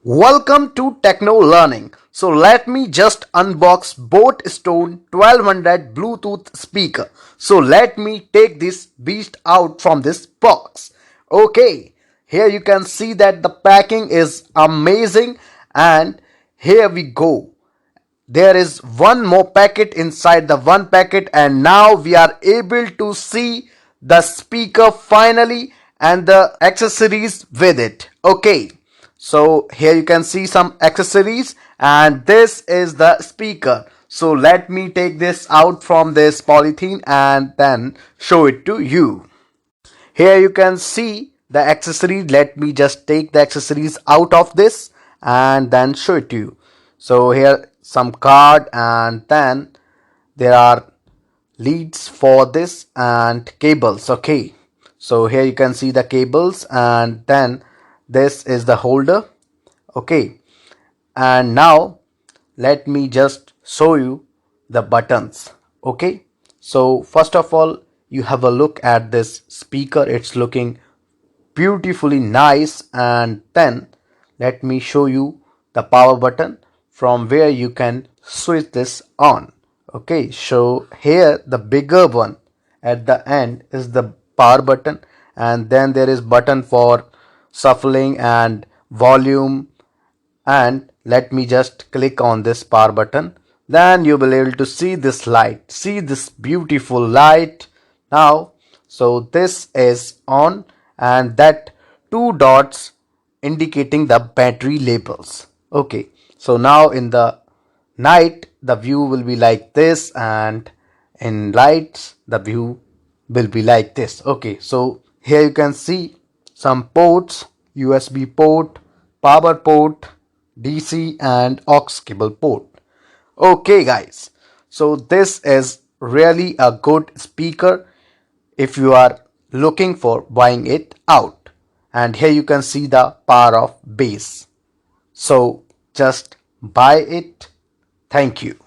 Welcome to Techno Learning. So let me just unbox Boat Stone 1200 Bluetooth speaker. So let me take this beast out from this box. Okay, here you can see that the packing is amazing, and here we go. There is one more packet inside the one packet, and now we are able to see the speaker finally and the accessories with it. Okay, so here you can see some accessories, and this is the speaker. So let me take this out from this polythene and then show it to you. Here you can see the accessories. Let me just take the accessories out of this and then show it to you. So here some card, and then there are leads for this and cables. Okay, so here you can see the cables, and then this is the holder. Okay, and now let me just show you the buttons. Okay, so first of all, you have a look at this speaker. It's looking beautifully nice, and then let me show you the power button from where you can switch this on. Okay, so here the bigger one at the end is the power button, and then there is button for shuffling and volume. And let me just click on this power button, then you will be able to see this light. See this beautiful light now. So this is on, and that two dots indicating the battery labels. Okay, so now in the night the view will be like this, and in lights the view will be like this. Okay, so here you can see some ports: USB port, power port, DC, and aux cable port. Okay guys, so this is really a good speaker if you are looking for buying it out. And here you can see the power of bass. So just buy it. Thank you.